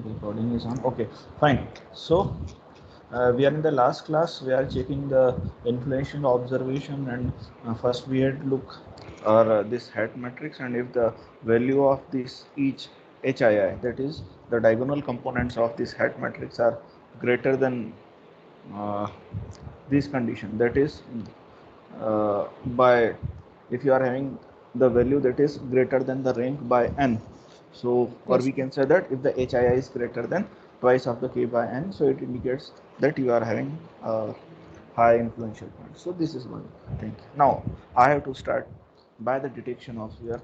Recording is on. Okay, fine. So we are in the last class. We are checking the inflation observation, and first we had look or this hat matrix, and if the value of this each HII, that is the diagonal components of this hat matrix, are greater than uh, this condition, that is by if you are having the value that is greater than the rank by n, so or Yes. we can say that if the HII is greater than twice of the k by n, so it indicates that you are having high influential point. So this is one thing. Now I have to start by the detection of your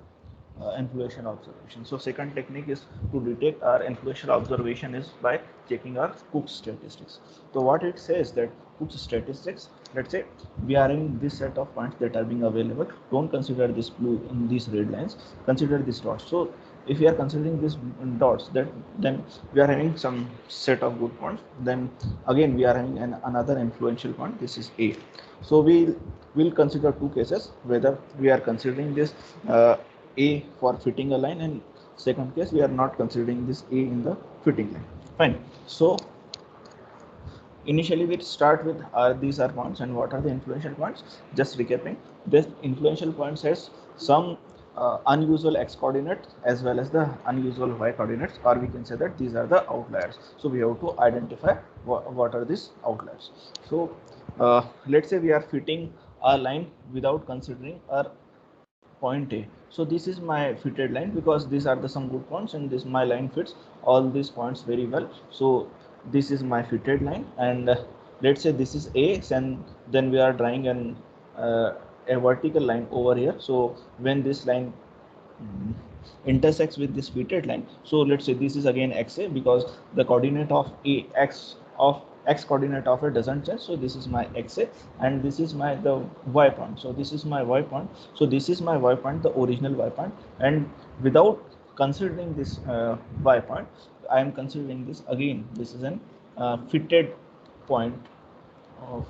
influential observation. So second technique is to detect our influential observation is by checking our Cook's statistics. So what it says that Cook's statistics, let's say we are in this set of points that are being available. Don't consider this blue in these red lines. Consider this dots. So if we are considering these dots, that then we are having some set of good points. Then again we are having another influential point. This is A. So we will consider two cases, whether we are considering this A for fitting a line, and second case we are not considering this A in the fitting line. Fine. So initially we start with these are points, and what are the influential points? Just recapping, this influential points has some unusual x coordinates as well as the unusual y coordinates, or we can say that these are the outliers. So we have to identify what are these outliers. So let's say we are fitting a line without considering our point A. So this is my fitted line because these are the some good points, and this my line fits all these points very well. So this is my fitted line, and let's say this is A, and then we are drawing a vertical line over here. So when this line intersects with this fitted line, so let's say this is again XA because the coordinate of x coordinate of it doesn't change. So this is my XA, and this is my the y point. So this is my y point. So this is my y point, the original y point, and without considering this y point, I am considering this again. This is an fitted point,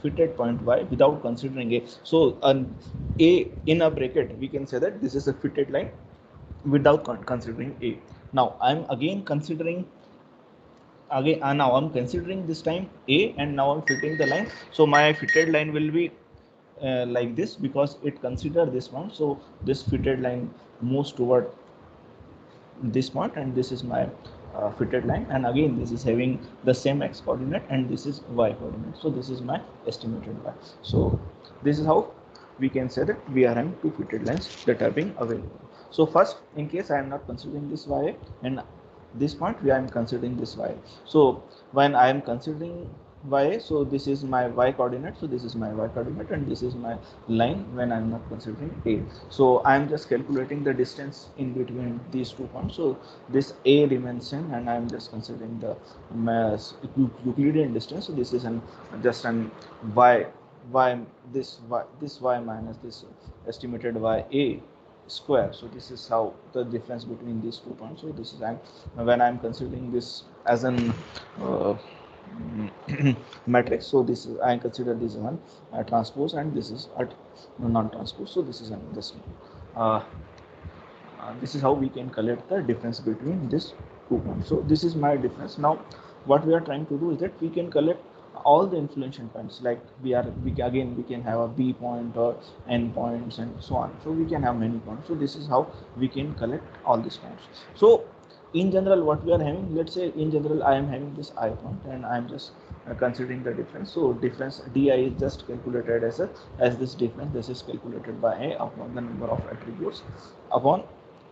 fitted point y without considering A. So an A in a bracket, we can say that this is a fitted line without considering A. Now I'm again considering now I'm considering this time A, and now I'm fitting the line. So my fitted line will be like this because it consider this point. So this fitted line moves toward this point, and this is my fitted line, and again this is having the same x coordinate, and this is y coordinate. So this is my estimated y. So this is how we can say that we are having two fitted lines that are being available. So first, in case I am not considering this y and this point, we are considering this y. So when I am considering y, so this is my y coordinate, so this is my y coordinate, and this is my line when I'm not considering A. So I'm just calculating the distance in between these 2 points. So this A remains same, and I'm just considering the Euclidean distance. So this is an just an y this y minus this estimated y A square. So this is how the difference between these 2 points. So this is when I'm considering this as an uh, matrix. So this is I consider this one transpose, and this is at non-transpose. So this is this uh, this is how we can collect the difference between these 2 points. So this is my difference. Now what we are trying to do is that we can collect all the influential points, like we can have a B point or N points and so on. So we can have many points. So this is how we can collect all these points. So in general, what we are having, let's say in general I am having this I point, and I am just considering the difference. So difference di is just calculated as this difference. This is calculated by A upon the number of attributes upon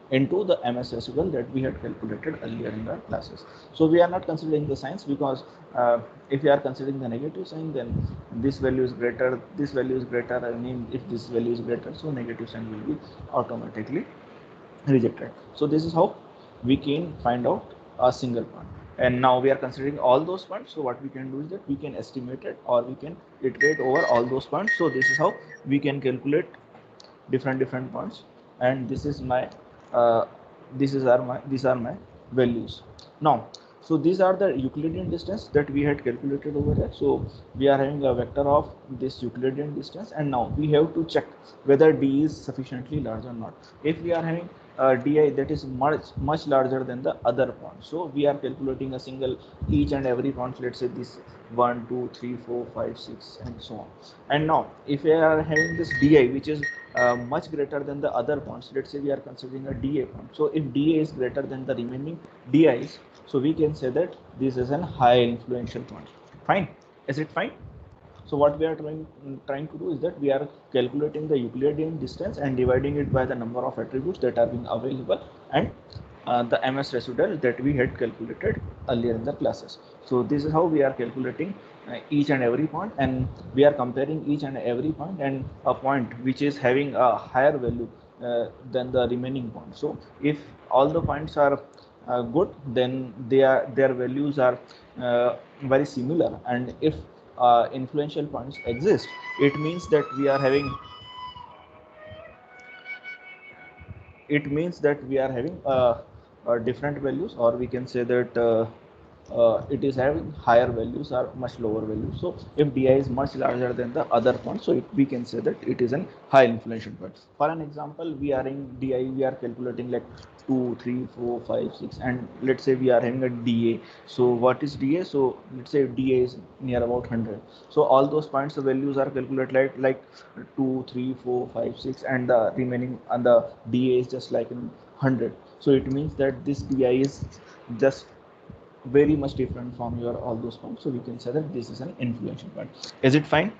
into the MS residual that we had calculated earlier in the classes. So we are not considering the signs because if we are considering the negative sign, then this value is greater, this value is greater. I mean, if this value is greater, so negative sign will be automatically rejected. So this is how we can find out a single point. And now we are considering all those points. So what we can do is that we can estimate it, or we can iterate over all those points. So this is how we can calculate different points, and this is my uh, these are my values. Now so these are the Euclidean distance that we had calculated over here. So we are having a vector of this Euclidean distance, and now we have to check whether d is sufficiently large or not. If we are having di that is much larger than the other point. So we are calculating a single each and every point. Let's say this 1 2 3 4 5 6 and so on. And now if we are having this di which is much greater than the other points, let's say we are considering a da point. So if da is greater than the remaining di's, so we can say that this is an high influential point. Fine. Is it fine? So what we are trying to do is that we are calculating the Euclidean distance and dividing it by the number of attributes that are being available, and the MS residual that we had calculated earlier in the classes. So this is how we are calculating each and every point, and we are comparing each and every point and a point which is having a higher value than the remaining point. So if all the points are good, then their values are very similar, and if influential points exist, it means that we are having different values, or we can say that it is having higher values or much lower values. So if di is much larger than the other point, so we can say that it is an high influential point. For an example, we are in di, we are calculating like 2 3 4 5 6, and let's say we are having a da. So what is da? So let's say da is near about 100. So all those points, the values are calculated like 2 3 4 5 6, and the remaining and the da is just like in 100. So it means that this di is just very much different from your all those points. So we can say that this is an influential point. Is it fine?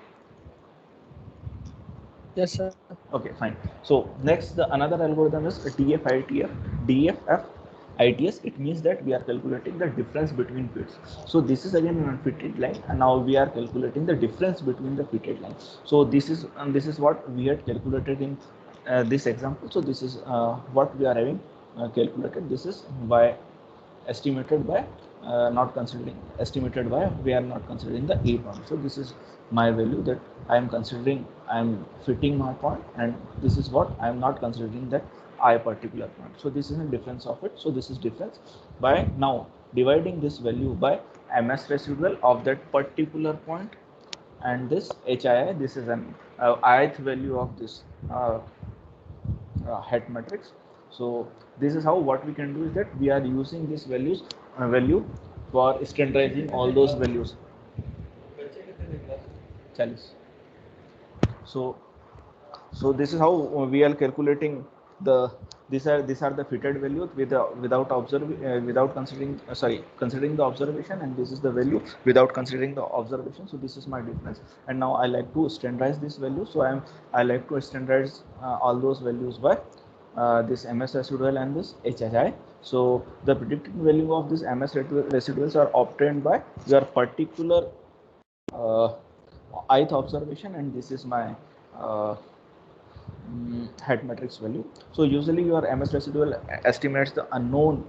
Yes, sir. Okay, fine. So next, the another algorithm is DF-ITF. DF-ITS, it means that we are calculating the difference between fits. So this is again an unfitted line, and now we are calculating the difference between the fitted lines. So this is what we had calculated in this example. So this is what we are having calculated. This is by estimated by not considering estimated by we are not considering the a point. So this is my value that I am considering, I am fitting my point, and this is what I am not considering that I particular point. So this is a difference of it. So this is difference by now dividing this value by ms residual of that particular point, and this HII, this is an ith value of this head matrix. So this is how what we can do is that we are using this value for standardizing all those values. Chalice. So this is how we are calculating the these are the fitted values without considering considering the observation, and this is the value without considering the observation. So this is my difference, and now I like to standardize this value. So I like to standardize all those values by this ms residual and this HHI. So the predicted value of this ms residuals are obtained by your particular uh, ith observation, and this is my uh, head matrix value. So usually your ms residual estimates the unknown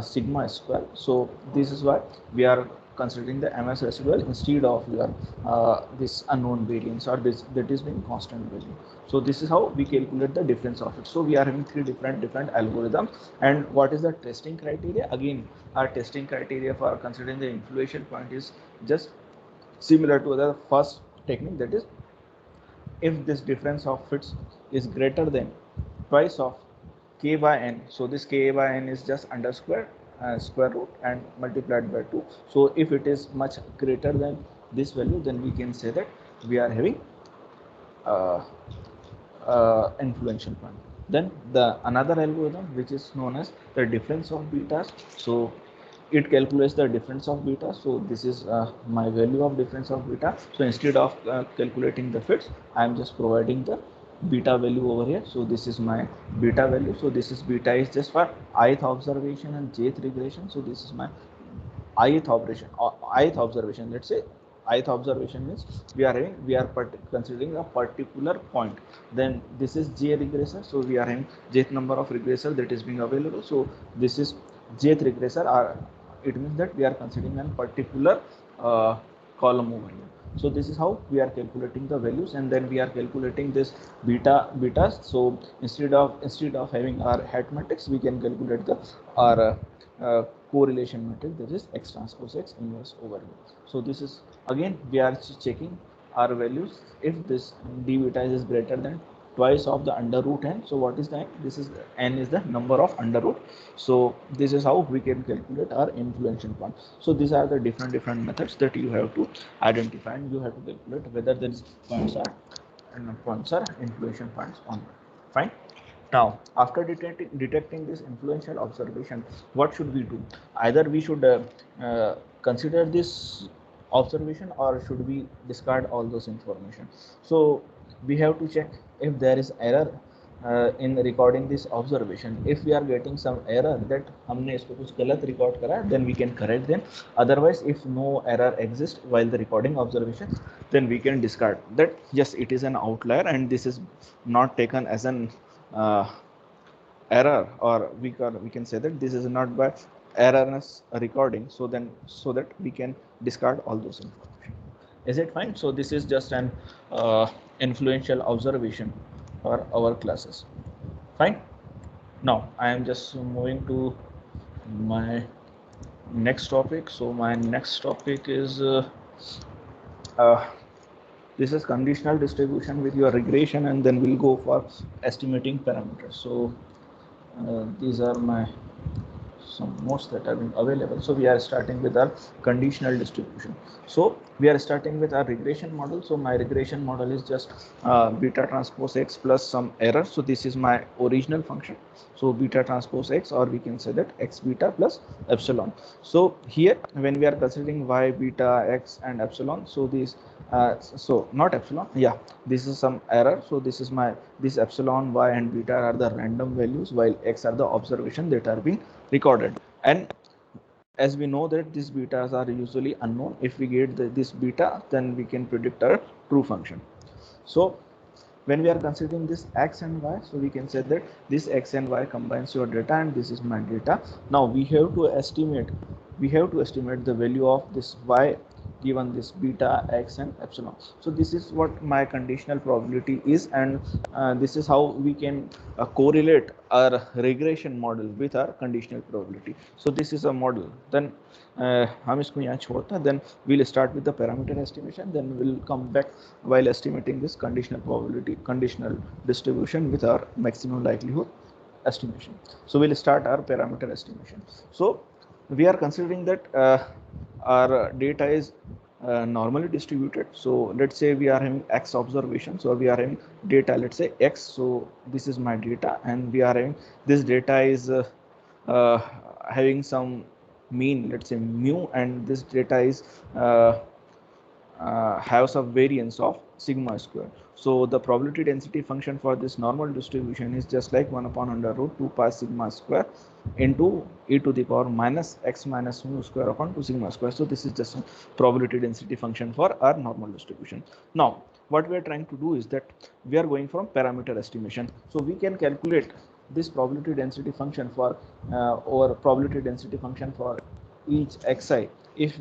sigma square. So this is why we are considering the ms residual instead of your this unknown variance, or this that is being constant value. So this is how we calculate the difference of it. So we are having three different algorithms. And what is the testing criteria? Again, our testing criteria for considering the influential point is just similar to the first technique, that is if this difference of fits is greater than twice of k by n. So this k by n is just underscore square root and multiplied by 2. So if it is much greater than this value, then we can say that we are having uh, influential point. Then the another algorithm which is known as the difference of betas. So it calculates the difference of beta. So this is my value of difference of beta. So instead of calculating the fits, I am just providing the beta value over here. So this is my beta value. So this is beta is just for ith observation and jth regression. So this is my ith operation or ith observation. Let's say ith observation means we are considering a particular point. Then this is j regressor. So we are having jth number of regressor that is being available. So this is jth regressor, or it means that we are considering a particular column over here. So this is how we are calculating the values, and then we are calculating this betas. So instead of having our hat matrix, we can calculate the our correlation matrix, that is x transpose x inverse over here. So this is again we are checking our values. If this d beta is greater than twice of the under root n. So what is the n? This is n is the number of under root. So this is how we can calculate our influential point. So these are the different methods that you have to identify, and you have to calculate whether these points are influential points or not. Fine. Now, after detecting this influential observation, what should we do? Either we should consider this observation, or should we discard all those information? So we have to check if there is error in recording this observation. If we are getting some error that हमने इसको कुछ गलत record करा, then we can correct them. Otherwise, if no error exists while the recording observation, then we can discard that. Yes, it is an outlier, and this is not taken as an error, or we can say that this is not by erroneous recording. So that we can discard all those information. Is it fine? So this is just an influential observation for our classes. Fine. Now I am just moving to my next topic. So my next topic is this is conditional distribution with your regression, and then we'll go for estimating parameters. So these are my some notes that have been available. So we are starting with our conditional distribution. So we are starting with our regression model. So my regression model is just beta transpose x plus some error. So this is my original function. So beta transpose x, or we can say that x beta plus epsilon. So here when we are considering y beta x and epsilon, so these so not epsilon, yeah, this is some error. So this is this epsilon, y and beta are the random values, while x are the observation that are being recorded. And as we know that these betas are usually unknown, if we get this beta, then we can predict our true function. So when we are considering this x and y, so we can say that this x and y combines your data, and this is my data. Now we have to estimate the value of this y given this beta, x and epsilon. So this is what my conditional probability is, and this is how we can correlate our regression model with our conditional probability. So this is a model. Then हम इसको यहाँ छोड़ते हैं. Then we'll start with the parameter estimation. Then we'll come back while estimating this conditional distribution with our maximum likelihood estimation. So we'll start our parameter estimation. So we are considering that our data is normally distributed. So let's say we are having x observations, or we are having data, let's say x. So this is my data, and we are having this data is having some mean, let's say mu, and this data is have some variance of sigma square. So the probability density function for this normal distribution is just like 1 upon under root 2 pi sigma square into e to the power minus x minus mu square upon 2 sigma square. So this is just a probability density function for our normal distribution. Now what we are trying to do is that we are going from parameter estimation. So we can calculate this probability density function for or probability density function for each xi if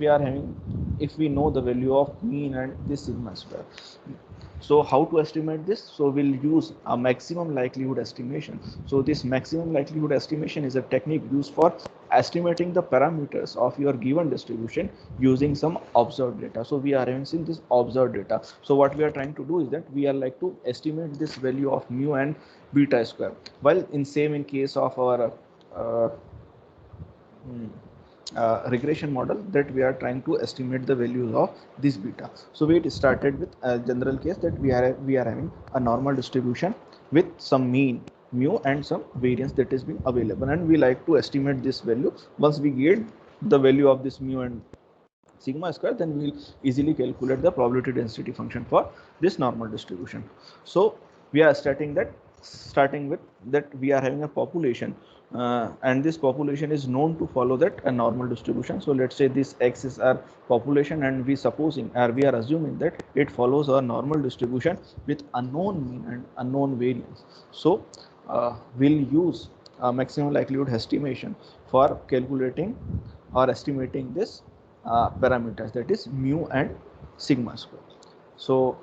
we know the value of mean and this sigma square. So how to estimate this? So we'll use a maximum likelihood estimation. So this maximum likelihood estimation is a technique used for estimating the parameters of your given distribution using some observed data. So we are using this observed data. So what we are trying to do is that we are like to estimate this value of mu and beta square. While in case of our regression model, that we are trying to estimate the values of this beta. So we started with a general case that we are having a normal distribution with some mean mu and some variance that is being available, and we like to estimate this value. Once we get the value of this mu and sigma square, then we'll easily calculate the probability density function for this normal distribution. So we are starting with that we are having a population, and this population is known to follow that a normal distribution. So let's say this x is our population, and we are assuming that it follows a normal distribution with unknown mean and unknown variance. So we'll use maximum likelihood estimation for calculating or estimating this parameters, that is mu and sigma square. So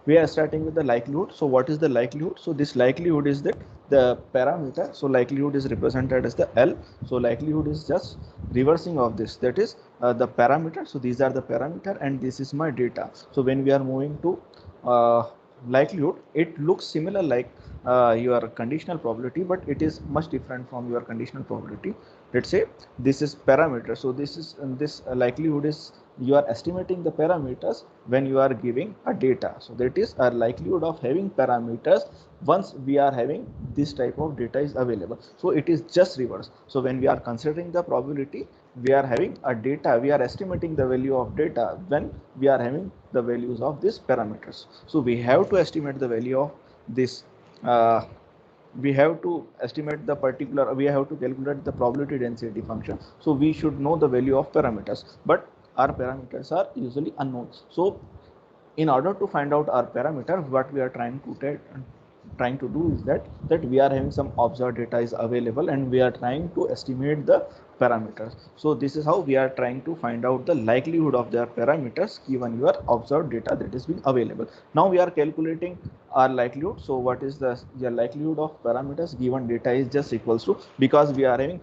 we are starting with the likelihood. So what is the likelihood? So this likelihood is that the parameter, so likelihood is represented as the L. So likelihood is just reversing of this, that is the parameter. So these are the parameter, and this is my data. So when we are moving to likelihood, it looks similar like your conditional probability, but it is much different from your conditional probability. Let's say this is parameter, so this likelihood is you are estimating the parameters when you are giving a data. So that is a likelihood of having parameters once we are having this type of data is available. So it is just reverse. So when we are considering the probability, we are having a data, we are estimating the value of data when we are having the values of these parameters. So we have to estimate the value of this, we have to estimate the particular, we have to calculate the probability density function. So we should know the value of parameters, but our parameters are usually unknown. So in order to find out our parameter, what we are trying to do is that we are having some observed data is available and we are trying to estimate the parameters. So this is how we are trying to find out the likelihood of their parameters given your observed data that is being available. Now we are calculating our likelihood. So what is the likelihood of parameters given data is just equals to, because we are having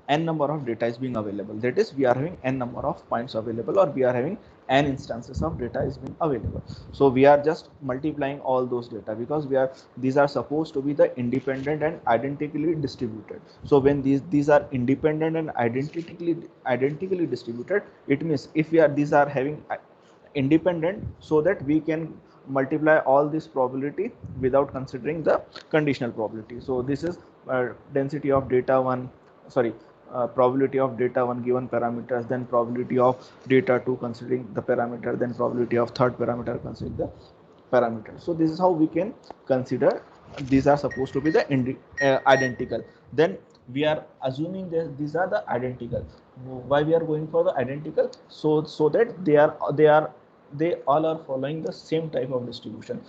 n number of data is being available, that is we are having n number of points available, or we are having n instances of data is being available. So we are just multiplying all those data, because we are, these are supposed to be the independent and identically distributed. So when these are independent and identically distributed, it means if we are, these are having independent, so that we can multiply all this probability without considering the conditional probability. So this is density of data 1, sorry, probability of data 1 given parameters, then probability of data 2 considering the parameter, then probability of third parameter considering the parameter. So this is how we can consider, these are supposed to be the identical. Then we are assuming that these are the identical. Why we are going for the identical? So that they all are following the same type of distribution.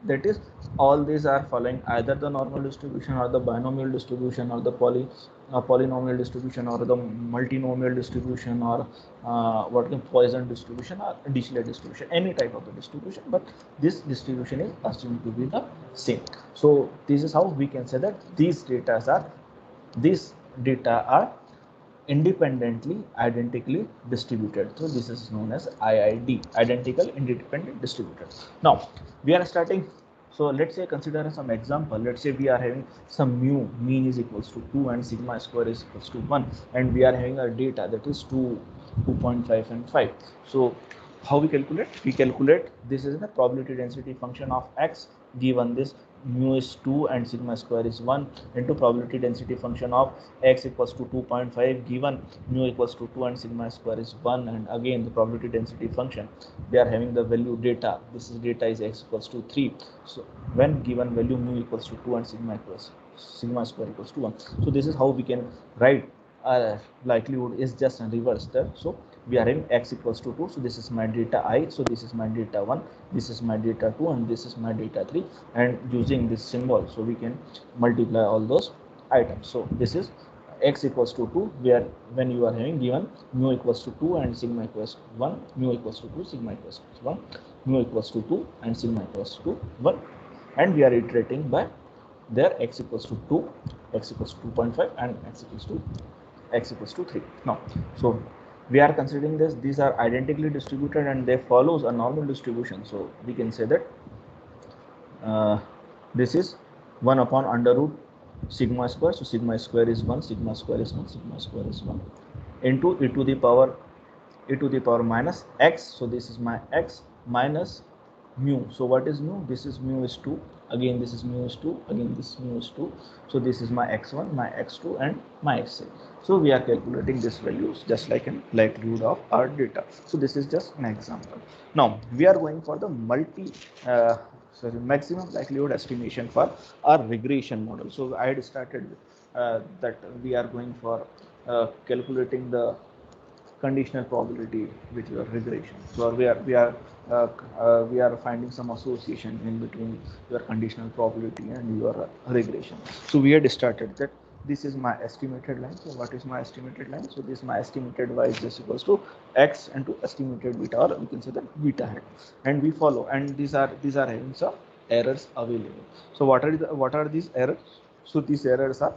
That is, all these are following either the normal distribution or the binomial distribution or the polynomial distribution or the multinomial distribution, or what can Poisson distribution or Dirichlet distribution, any type of the distribution, but this distribution is assumed to be the same. So this is how we can say that these data are independently identically distributed. So this is known as IID, identical independent distributed. Now we are starting. So let's say consider some example. Let's say we are having some mu, mean is equals to 2 and sigma square is equals to 1, and we are having a data that is 2, 2.5 and 5. So how we calculate? We calculate, this is the probability density function of x given this mu is 2 and sigma square is 1 into probability density function of x equals to 2.5 given mu equals to 2 and sigma square is 1, and again the probability density function, they are having the value data, this is data is x equals to 3. So when given value mu equals to 2 and sigma square equals to 1. So this is how we can write likelihood is just a reverse there. So we are having x equals to 2, so this is my data I, so this is my data 1, this is my data 2, and this is my data 3, and using this symbol, so we can multiply all those items. So this is x equals to 2, where when you are having given mu equals to 2 and sigma equals 1, mu equals to 2, sigma equals 1, mu equals to 2 and sigma equals to 1, and we are iterating by there x equals to 2, x equals to 2.5, and x equals to 3. Now, so we are considering this, these are identically distributed and they follows a normal distribution. So we can say that this is 1 upon under root sigma square. So sigma square is 1, sigma square is 1, sigma square is 1 into e to the power minus x. So this is my x minus mu. So what is mu? This is mu is 2, again this is mu is 2, again this mu is 2. So this is my x1, my x2, and my x3. So we are calculating these values just like an likelihood of our data. So this is just an example. Now we are going for the maximum likelihood estimation for our regression model. So I had started that we are going for calculating the conditional probability with your regression. So we are finding some association in between your conditional probability and your regression. So we had started that this is my estimated line. So what is my estimated line? So this is my estimated y is just equals to x into estimated beta, or we can say that beta hat, and we follow. And these are having some errors available. So what are these errors? So these errors are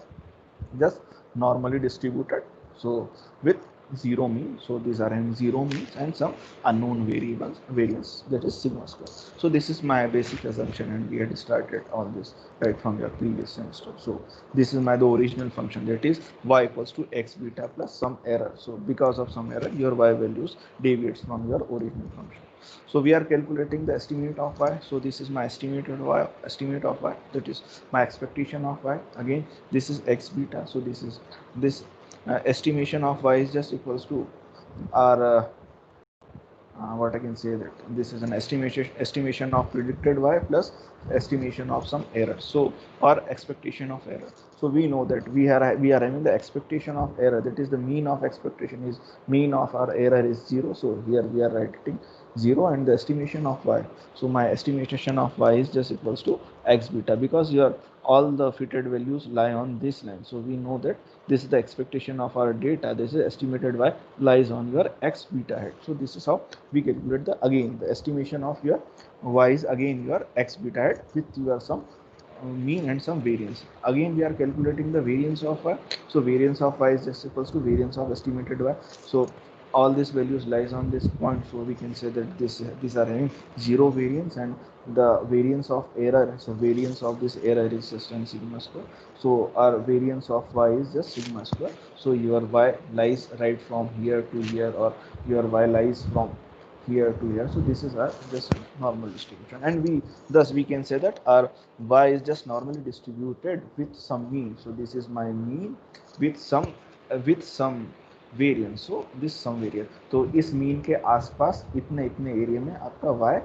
just normally distributed. So with zero mean. So these are having zero means and some unknown variance, that is sigma square. So this is my basic assumption, and we had started all this right from your previous semester. So this is the original function, that is y equals to x beta plus some error. So because of some error, your y values deviates from your original function. So we are calculating the estimate of y. So this is my estimate of y, that is my expectation of y. Again, this is x beta. So this estimation of y is just equals to our what I can say, that this is an estimation of predicted y plus estimation of some error. So or expectation of error. So we know that we are having the expectation of error, that is the mean of expectation is mean of our error is 0. So here we are writing 0 and the estimation of y. So my estimation of y is just equals to x beta, because your all the fitted values lie on this line. So we know that this is the expectation of our data, this is estimated y lies on your x beta head. So this is how we calculate the again the estimation of your y is again your x beta head with your some mean and some variance. Again we are calculating the variance of y. So variance of y is just equals to variance of estimated y. So all these values lies on this point. So we can say that these are having zero variance, and the variance of error, so variance of this error is just n sigma square. So our variance of y is just sigma square. So your y lies right from here to here, or your y lies from here to here. So this is our just normal distribution, and thus we can say that our y is just normally distributed with some mean. So this is my mean with some variance. So this some variance. तो इस mean के आसपास इतने इतने area में आपका y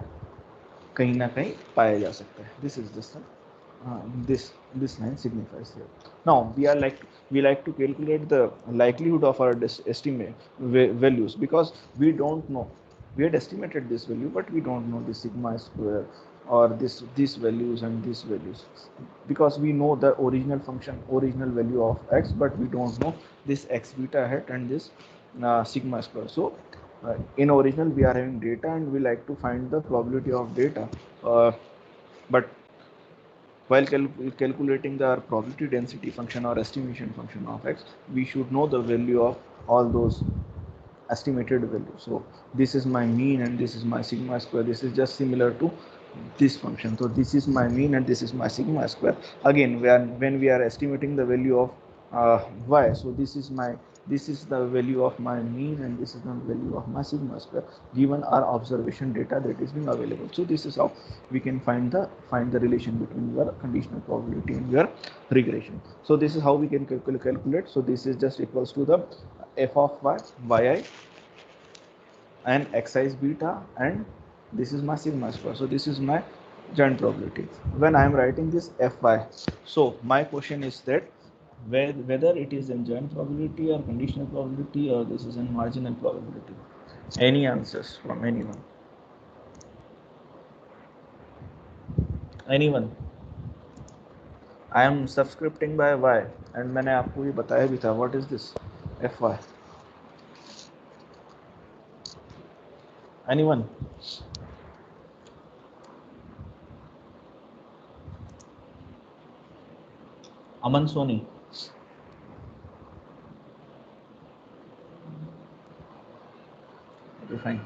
कहीं ना कहीं पाया जा सकता है. This is the this line signifies here. Now we like to calculate the likelihood of our estimate values, because we don't know, we had estimated this value but we don't know the sigma square or these values and these values, because we know the original value of x, but we don't know this x beta hat and this sigma square. So in original we are having data and we like to find the probability of data, but while calculating the probability density function or estimation function of x, we should know the value of all those estimated values. So this is my mean and this is my sigma square. This is just similar to this function. So this is my mean and this is my sigma square. Again, when we are estimating the value of y, so this is the value of my mean and this is the value of my sigma square given our observation data that is being available. So this is how we can find the relation between your conditional probability and your regression. So this is how we can calculate. So this is just equals to the f of y, yi, and xi is beta, and this is my sigma square. So this is my joint probability. When I am writing this fy, so my question is that whether it is in joint probability or conditional probability, or this is in marginal probability. Any answers from anyone? Anyone? I am subscripting by y, and मैंने आपको ये बताया भी था. What is this fy? Anyone? Aman Soni. Okay, fine.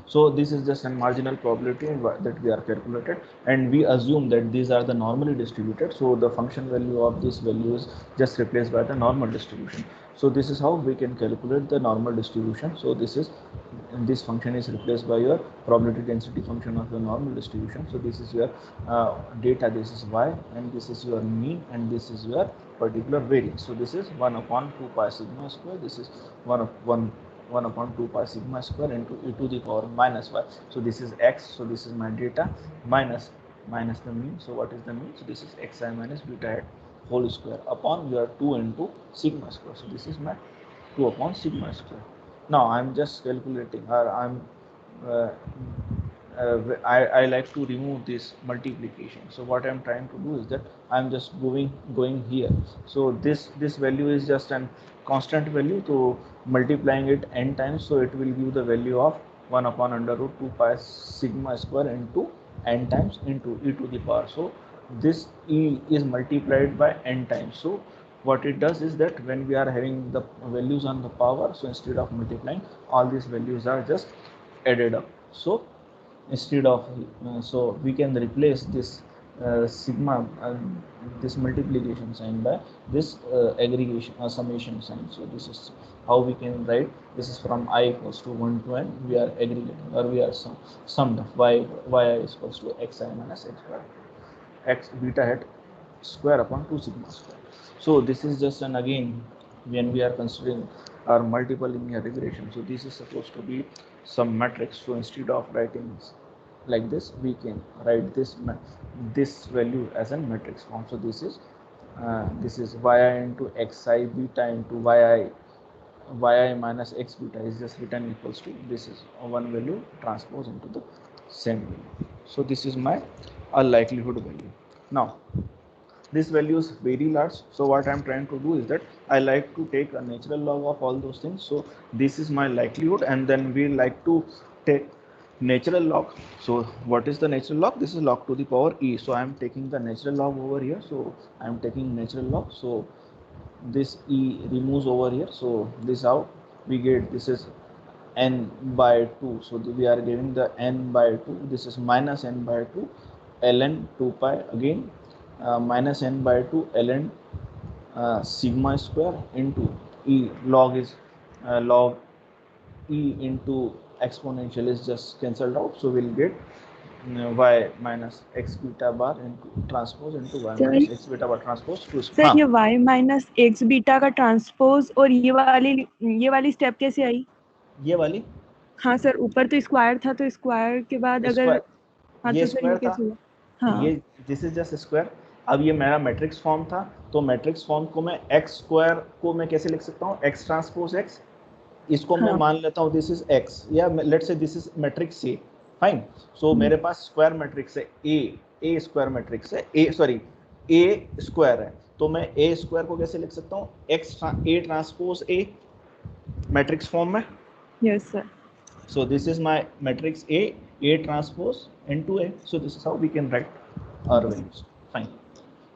So this is just a marginal probability that we are calculated, and we assume that these are the normally distributed. So the function value of this value is just replaced by the normal distribution. So this is how we can calculate the normal distribution. So this function is replaced by your probability density function of the normal distribution. So this is your data, this is y, and this is your mean, and this is your particular variance. So this is 1 upon 2 pi sigma square. This is 1 upon 2 pi sigma square into e to the power minus y. So this is x. So this is my data minus the mean. So what is the mean? So this is xi minus beta hat whole square upon your 2 into sigma square. So this is my 2 upon sigma square. Now I'm just calculating, or uh, I like to remove this multiplication. So what I'm trying to do is that I'm just going here. So this value is just an constant value, so multiplying it n times, so it will give the value of 1 upon under root 2 pi sigma square into n times into e to the power. So this e is multiplied by n times. So what it does is that when we are having the values on the power, so instead of multiplying, all these values are just added up. So instead of so we can replace this sigma, this multiplication sign by this aggregation or summation sign. So this is how we can write. This is from I equals to 1 to n, we are aggregating, or we are summed of y is equals to xi minus x square, x beta hat square upon 2 sigma square. So this is just an, again, when we are considering our multiple linear regression, so this is supposed to be some matrix. So instead of writing like this, we can write this value as a matrix form. So this is yi into xi beta into yi minus x beta is just written equals to, this is one value transpose into the same value. So this is my likelihood value. Now this value is very large, so what I'm trying to do is that I like to take a natural log of all those things. So this is my likelihood, and then we like to take natural log. So what is the natural log? This is log to the power e. So I'm taking the natural log over here, so I'm taking natural log, so this e removes over here. So this how we get, this is n by 2. So we are giving the n by 2, this is minus n by 2 ln 2 pi, again minus n by 2 ln sigma square into e. Log is log e into exponential is just cancelled out, so we'll get y minus x beta bar into transpose into y minus x beta bar transpose to sir ये y minus x beta का transpose और ये वाली step कैसे आई? ये वाली, हाँ sir, ऊपर तो स्क्वायर था, तो स्क्वायर के बाद अगर हाँ ये तो सर ये स्क्वायर था, कैसे हुआ? हाँ ये दिस इज जस्ट स्क्वायर। अब ये मेरा मैट्रिक्स फॉर्म था, तो मैट्रिक्स फॉर्म को मैं एक्स स्क्वायर को मैं कैसे लिख सकता हूँ? एक्स ट्रांसपोज एक्स, इसको मैं मान लेता हूँ दिस इज एक्स, या let's say this is matrix A, fine. So मेरे पास स्क्वायर मैट्रिक्स है ए स्क्वायर मैट्रिक्स है, ए सॉरी ए स्क्वायर है, तो मैं ए स्क्वायर को कैसे लिख सकता हूँ? X A transpose A matrix form में। Yes sir. So this is my matrix A transpose into A. So this is how we can write our values. Fine.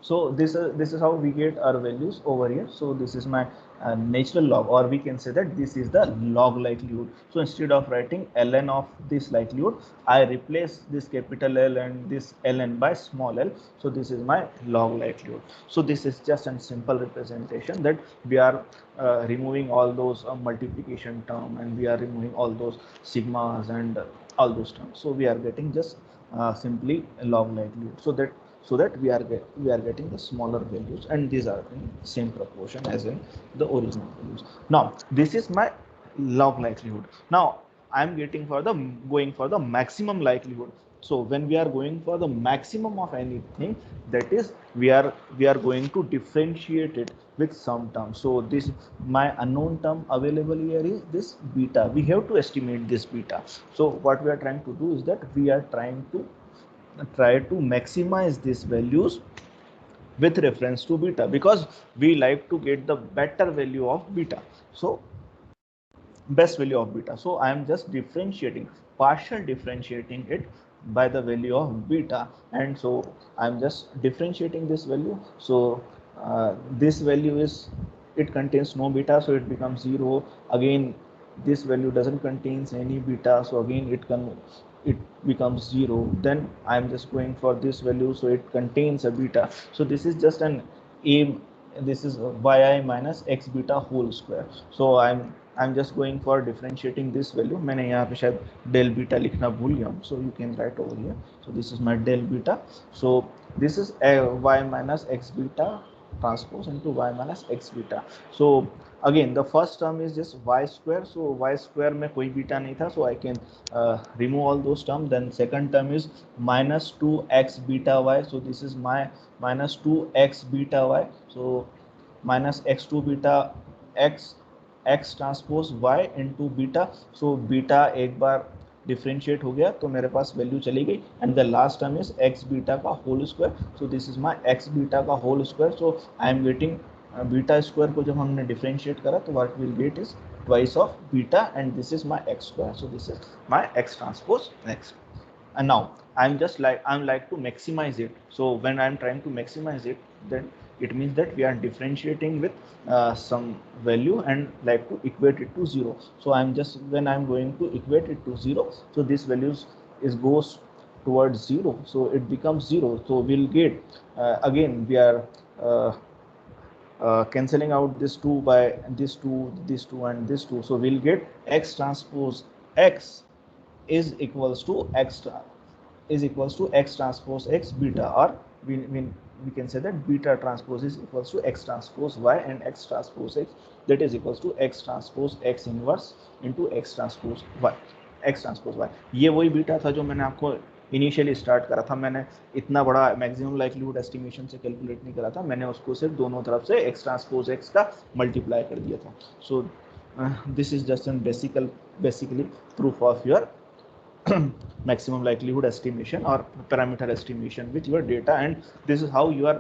So this is how we get our values over here. So this is my natural log, or we can say that this is the log likelihood. So instead of writing ln of this likelihood, I replace this capital L and this ln by small l. So this is my log likelihood. So this is just a simple representation that we are removing all those multiplication term, and we are removing all those sigmas and all those terms. So we are getting just simply a log likelihood, so that we are getting the smaller values, and these are in same proportion as in the original values. Now this is my log likelihood. Now I am going for the maximum likelihood. So when we are going for the maximum of anything, that is we are going to differentiate it with some term. So this my unknown term available here is this beta. We have to estimate this beta. So what we are trying to do is that we are trying to try to maximize these values with reference to beta, because we like to get the better value of beta. So best value of beta. So I am just partial differentiating it by the value of beta, and so I am just differentiating this value. So this value is, it contains no beta, so it becomes 0. Again this value doesn't contains any beta, so again it becomes 0. Then I am just going for this value, so it contains a beta. So this is just an a, this is yi minus x beta whole square. So I'm just going for differentiating this value. मैंने यहाँ पे शायद del beta लिखना भूल गया हूँ, so you can write over here. So this is my del beta. So this is y minus x beta transpose into y minus x beta. So again the first term is just y square. So y square में कोई beta नहीं था, so I can remove all those terms. Then second term is minus 2x beta y. So this is my minus 2x beta y. So minus x2 beta x transpose y into beta. So beta एक बार differentiate हो गया तो मेरे पास value चली गई, and the last term is X beta का whole square. So this is my X beta का whole square. So I am getting beta square को जब हमने डिफ्रेंशिएट करा तो what will get is twice of beta, and this is my X square. So this is my X transpose X. And now I'm like to maximize it. So when I'm trying to maximize it, then it means that we are differentiating with some value and like to equate it to 0. So I'm just, when I'm going to equate it to 0, so this values is goes towards 0, so it becomes 0. So we'll get again we are cancelling out this 2 by this 2, this 2 and this 2, so we'll get x transpose x is equals to x transpose x beta, or we can say that beta transpose is equals to x transpose y, and x transpose x that is equals to x transpose x inverse into x transpose y. ये वही beta था जो मैंने आपको initially start करा था. मैंने इतना बड़ा मैक्सिमम लाइक्लीहुड एस्टिमेशन से कैलकुलेट नहीं करा था, मैंने उसको सिर्फ दोनों तरफ से x ट्रांसपोज x का मल्टीप्लाई कर दिया था. सो this is just an basically proof of your maximum likelihood estimation or parameter estimation with your data, and this is how your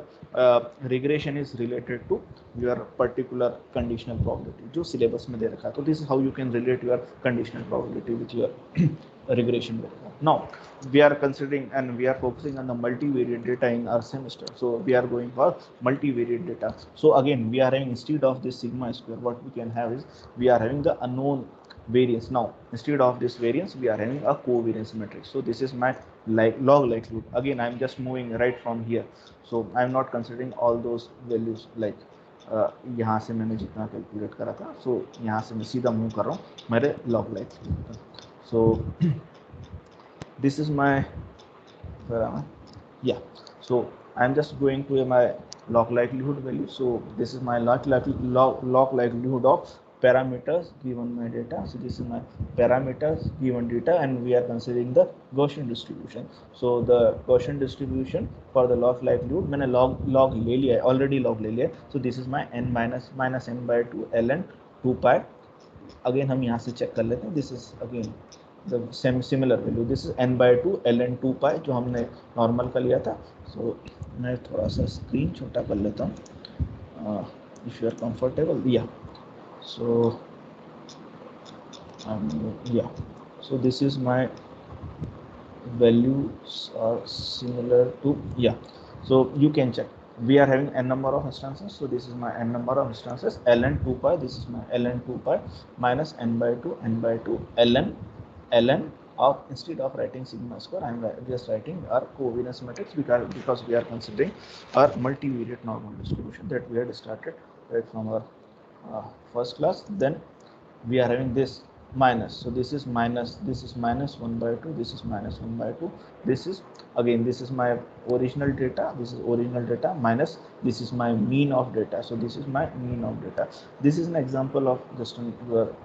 regression is related to your particular conditional probability जो syllabus में दे रखा है. तो this is how you can relate your conditional probability with your regression data. Now we are considering and we are focusing on the multivariate data in our semester, so we are going for multivariate data. So again we are having, instead of this sigma square, what we can have is we are having the unknown variance. Now instead of this variance we are having a covariance matrix. So this is my log likelihood. Again I am just moving right from here, so I am not considering all those values like यहाँ से मैंने जितना calculate करा था, so यहाँ से मैं सीधा मूव कर रहा हूँ मेरे log likelihood. So this is my so I am just going to my log likelihood value. So this is my log likelihood of parameters given my data. So this is my parameters given data, and we are considering the Gaussian distribution. So the Gaussian distribution for the log likelihood, मैंने log ले लिया है, already log ले लिया है. So this is my n minus n by 2 ln 2 pi. Again हम यहाँ से check कर लेते हैं. This is again the same similar value. This is n by 2 ln 2 pi जो हमने normal का लिया था. So मैं थोड़ा सा screen छोटा कर लेता हूँ if you are comfortable. Yeah. So so this is my values are similar to so you can check we are having n number of instances. So this is my n number of instances ln 2 pi. This is my ln 2 pi minus n by 2 ln of, instead of writing sigma square I am just writing our covariance matrix because we are considering our multivariate normal distribution that we had started right from our first class. Then we are having this minus, so this is minus 1 by 2, this is minus 1 by 2, this is again this is my original data, minus this is my mean of data. So this is my mean of data. This is an example of just your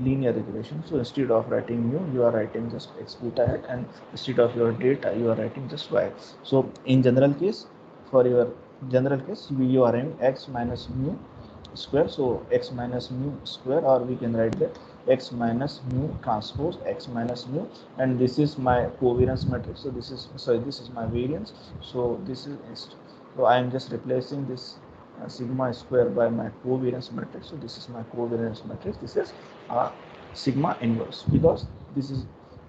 linear regression. So instead of writing mu you are writing just x beta hat, and instead of your data you are writing just y. So in general case, for your general case you are having x minus mu square, so x minus mu square, or we can write that x minus mu transpose x minus mu, and this is my covariance matrix. So this is my variance. So this is so I am just replacing this sigma square by my covariance matrix. So this is my covariance matrix. This is sigma inverse because this is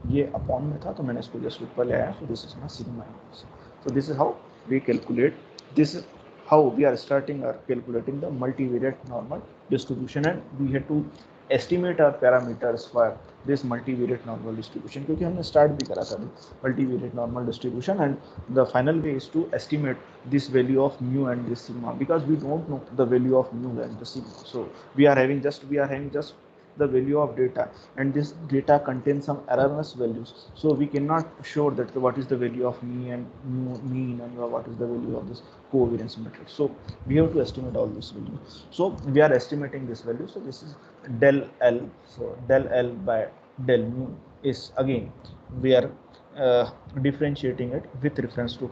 ये upon में था तो मैंने इसको just ऊपर ले आया. So this is my sigma inverse. So this is how we calculate. This is how we are starting or calculating the multivariate normal distribution, and we had to estimate our parameters for this multivariate normal distribution क्योंकि हमने start भी करा था multivariate normal distribution, and the final way is to estimate this value of mu and this sigma because we don't know the value of mu and the sigma. So we are having just the value of data, and this data contains some erroneous values, so we cannot show that what is the value of mean and what is the value of this covariance matrix. So we have to estimate all this value. So we are estimating this value. So this is del L. So del L by del mu is again we are differentiating it with reference to mu.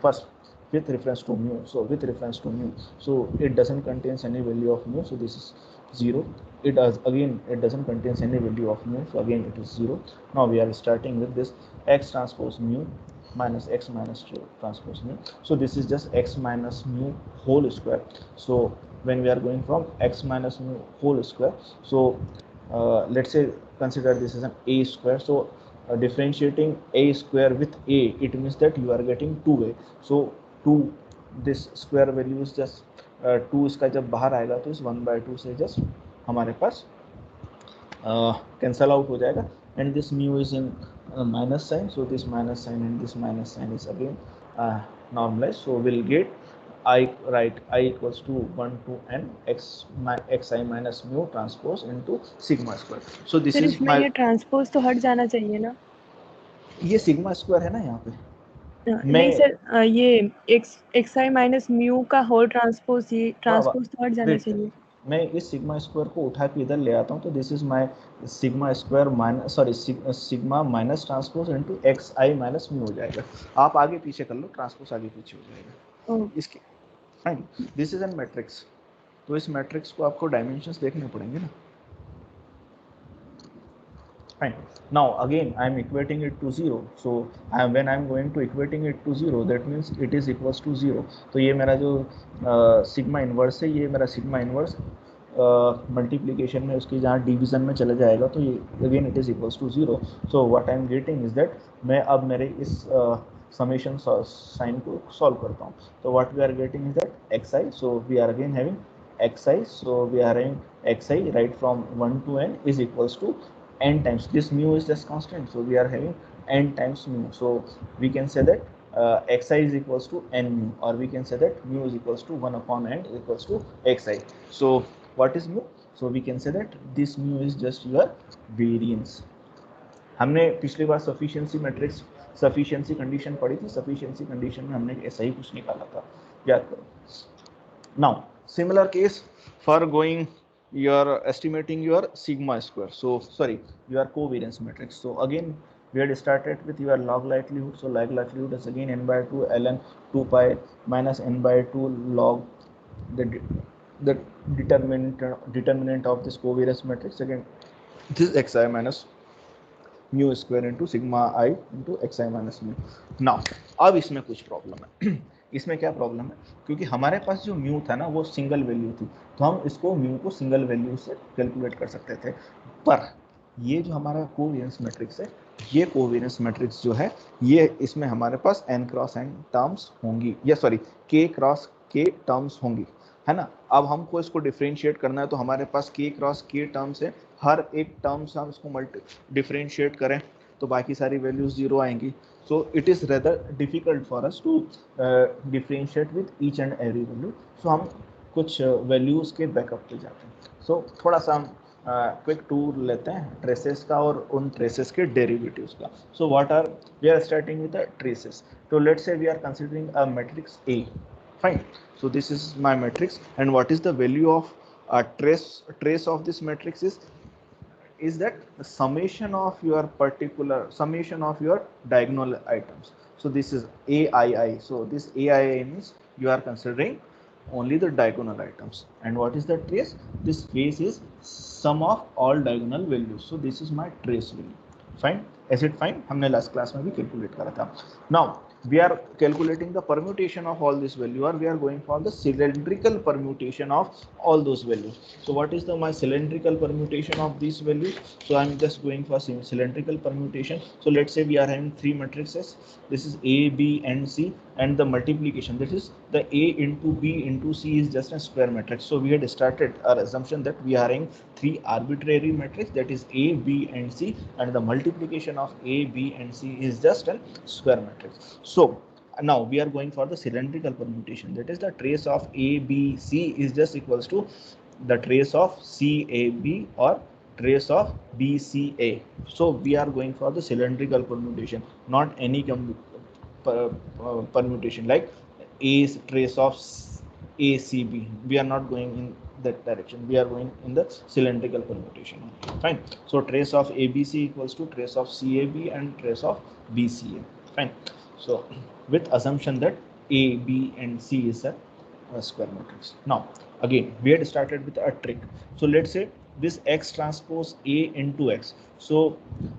So with reference to mu, so it doesn't contains any value of mu, so this is 0. It doesn't contain any value of mu, so again it is 0. Now we are starting with this x transpose mu minus x minus transpose mu. So this is just x minus mu whole square. So when we are going from x minus mu whole square, so let's say consider this as an a square. So differentiating a square with a, it means that you are getting 2a. So 2 this square value is just 2, इसका जब बाहर आएगा तो इस 1/2 से just हमारे पास cancel out हो जाएगा, and this mu is in minus sign, so this minus sign and this minus sign is again normalized, so we'll get I equals to 1 to n xi minus mu transpose into sigma square. So this sir is इसमें my, ये transpose तो हट जाना चाहिए ना? ये sigma square है ना यहाँ पे, मैं नहीं सर, ये एक्स आई माइनस म्यू का होल ट्रांसपोज, ये ट्रांसपोज तो हट जाना वेट, चाहिए। मैं इस सिग्मा स्क्वायर को उठा के इधर ले आता हूँ, तो this is my sigma square minus, sorry sigma minus transpose into x I minus mu हो जाएगा। आप आगे पीछे कर लो, ट्रांसपोज आगे पीछे हो जाएगा इसके। Fine, this is an matrix, तो इस मैट्रिक्स को आपको डायमेंशंस देखने पड़ेंगे ना। Fine. Now again I am equating it to 0. So when I am going to equating it to 0, that means it is equals to 0. तो ये मेरा जो सिग्मा इनवर्स है, ये मेरा सिग्मा इनवर्स मल्टीप्लीकेशन में उसकी जहाँ डिवीजन में चला जाएगा तो ये again it is equals to 0. So what I am getting is that मैं अब मेरे इस समेशन साइन को सॉल्व करता हूँ, तो what we are getting is that x i, so we are again having xi, so we are having xi right from 1 to n is equals to n times, this mu is just constant, so we are having n times mu, so we can say that xi is equals to n mu, or we can say that mu is equals to 1 upon n is equals to xi. So what is mu? So we can say that this mu is just your variance. हमने पिछली बार sufficiency matrix, sufficiency condition पढ़ी थी, sufficiency condition में हमने ऐसा ही कुछ निकाला था, याद करो। Now similar case for going, you are estimating your sigma square, so sorry, your covariance matrix. So again we had started with your log likelihood, so log likelihood is again n by 2 ln 2 pi minus n by 2 log the determinant of this covariance matrix, again this is xi minus mu square into sigma I into xi minus mu. Now अब इसमें कुछ problem है। इसमें क्या problem है, क्योंकि हमारे पास जो म्यू था ना वो सिंगल वैल्यू थी, तो हम इसको म्यू को सिंगल वैल्यू से कैलकुलेट कर सकते थे, पर ये जो हमारा कोवेरिएंस मैट्रिक्स है, ये कोवेरिएंस मैट्रिक्स जो है ये इसमें हमारे पास n क्रॉस n टर्म्स होंगी, या sorry k cross k terms होंगी, है ना। अब हमको इसको डिफरेंशिएट करना है, तो हमारे पास k क्रॉस k टर्म्स है, हर एक टर्म से हम इसको डिफरेंशिएट करें तो बाकी सारी वैल्यूज जीरो आएंगी, so it is rather difficult for us to differentiate with each and every value, so हम कुछ वैल्यूज के बैकअप पे जाते हैं। so थोड़ा सा हम क्विक टूर लेते हैं ट्रेसेस का और उन ट्रेसेस के डेरिवेटिव्स का। so what are, we are starting with the traces, so let's say we are considering a matrix A. Fine, so this is my matrix, and what is the value of a trace of this matrix is that the summation of your particular summation of your diagonal items. So this is AII. So this AII means you are considering only the diagonal items. And what is the trace? This trace is sum of all diagonal values. So this is my trace value. Fine. Is it fine? हमने last class में भी calculate करा था. Now we are calculating the permutation of all this value, or we are going for the cylindrical permutation of all those values. So what is the my cylindrical permutation of these values? So I'm just going for cylindrical permutation. So let's say we are having three matrices, this is A, B and C, and the multiplication, this is the A into B into C is just a square matrix. So we had started our assumption that we are having three arbitrary matrix, that is A, B and C, and the multiplication of A, B and C is just a square matrix. So now we are going for the cylindrical permutation, that is the trace of A, B, C is just equals to the trace of C, A, B or trace of B, C, A. So we are going for the cylindrical permutation, not any permutation like A's trace of ACB. We are not going in that direction, we are going in the cylindrical permutation. Fine, so trace of ABC equals to trace of CAB and trace of BCA. Fine, so with assumption that A, B and C is a square matrix. Now again we had started with a trick. So let's say this X transpose A into X, so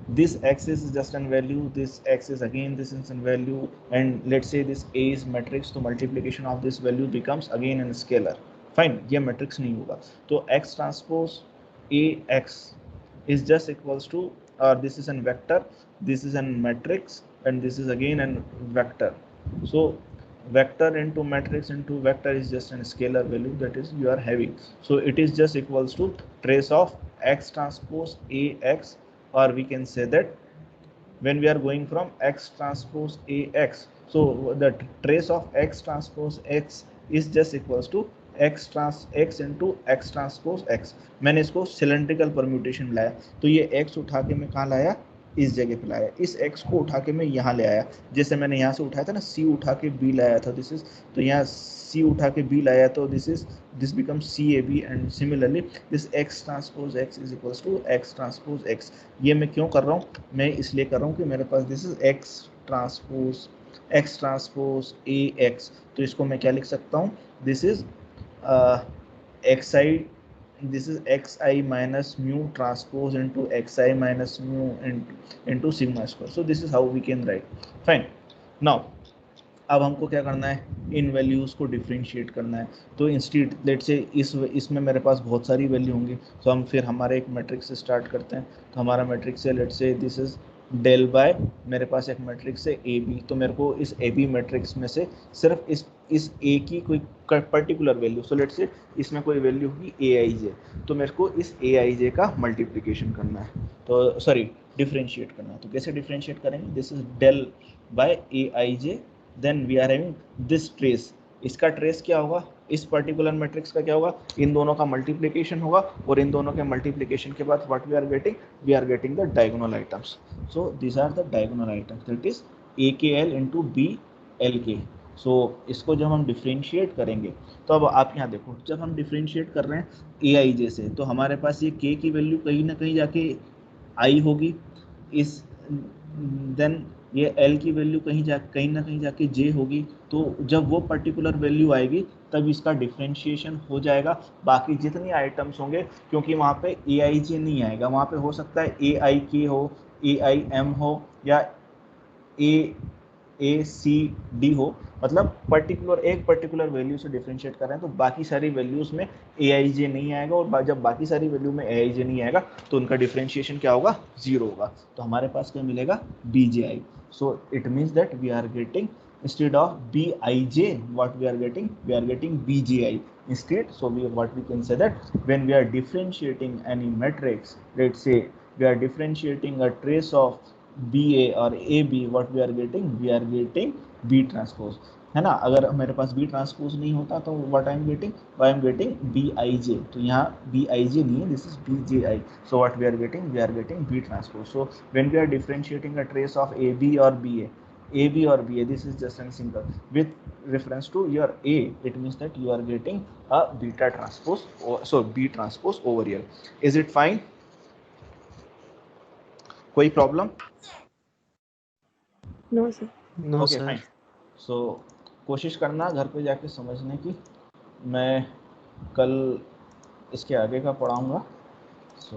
this X is just an value, this X is again this is in value, and let's say this A is matrix, so multiplication of this value becomes again in scalar. Fine, ये matrix नहीं होगा, तो X transpose AX is just equals to, or this is an vector, this is an matrix, and this is again an vector. So vector into matrix into vector is just a scalar value that is you are having. So it is just equals to trace of x transpose ax, or we can say that when we are going from x transpose ax, so the trace of x transpose x is just equals to x into x transpose x. मैंने इसको cylindrical permutation में लाया, तो ये x उठा के मैं कहाँ लाया, इस जगह पे लाया, इस x को उठा के मैं यहाँ ले आया, जैसे मैंने यहाँ से उठाया था ना, c उठा के b लाया था, दिस इज, तो यहाँ c उठा के b लाया, तो this becomes CAB, and similarly this x transpose x is equals to x transpose x. ये मैं क्यों कर रहा हूँ, मैं इसलिए कर रहा हूँ कि मेरे पास this is x transpose ax, तो इसको मैं क्या लिख सकता हूँ, this is xi, this is xi minus mu transpose into xi minus mu into sigma square. So this is how we can write. Fine. Now अब हमको क्या करना है, इन वैल्यूज़ को डिफ्रेंशिएट करना है. तो इंस्टीड लेट से इसमें मेरे पास बहुत सारी वैल्यू होंगी, तो हम फिर हमारे एक मैट्रिक्स से स्टार्ट करते हैं. तो हमारा मैट्रिक्स है, लेट से दिस इज डेल बाय, मेरे पास एक मैट्रिक्स है ए बी, तो मेरे को इस ए बी मैट्रिक्स में से सिर्फ इस ए की कोई पर्टिकुलर वैल्यू, सो लेट से इसमें कोई वैल्यू होगी ए आई जे, तो मेरे को इस ए आई जे का मल्टीप्लिकेशन करना है, तो सॉरी डिफ्रेंशिएट करना है. तो कैसे डिफ्रेंशिएट करेंगे, this is del by a i j, then we are having this trace, इसका ट्रेस क्या होगा, इस पर्टिकुलर मैट्रिक्स का क्या होगा, इन दोनों का मल्टीप्लिकेशन होगा, और इन दोनों के मल्टीप्लिकेशन के बाद what we are getting the diagonal items. So this are the diagonal items, that is a k l into B L के. सो इसको जब हम डिफ्रेंशिएट करेंगे, तो अब आप यहाँ देखो, जब हम डिफ्रेंशिएट कर रहे हैं ए आई जे से, तो हमारे पास ये के की वैल्यू कहीं ना कहीं जाके आई होगी, इस देन ये L की वैल्यू कहीं ना कहीं जाके J होगी. तो जब वो पर्टिकुलर वैल्यू आएगी तब इसका डिफ्रेंशिएशन हो जाएगा. बाकी जितने आइटम्स होंगे, क्योंकि वहाँ पे AIJ नहीं आएगा, वहाँ पे हो सकता है AIK हो, AIM हो, या ACD हो, मतलब एक पर्टिकुलर वैल्यू से डिफरेंशिएट कर रहे हैं, तो बाकी सारी वैल्यूज में AIJ नहीं आएगा, और जब बाकी सारी वैल्यू में AIJ नहीं आएगा तो उनका डिफरेंशिएशन क्या होगा, 0 होगा. तो हमारे पास क्या मिलेगा, BJI. So it means that we are getting instead of BIJ, what we are getting BJI instead. So what we can say that when we are differentiating any matrix, let's say we are differentiating a trace of BA or AB, what we are getting B transpose, है ना. अगर मेरे पास B transpose नहीं होता तो what I am getting BIJ. तो यहाँ BIJ नहीं है, this is BJI. So what we are getting B transpose. So when we are differentiating a trace of AB or BA, this is just a simple with reference to your A, it means that you are getting a beta transpose, so B transpose over here. Is it fine? कोई problem? No sir. No okay sir. Fine. So कोशिश करना घर पे जाके समझने की. मैं कल इसके आगे का पढ़ाऊंगा.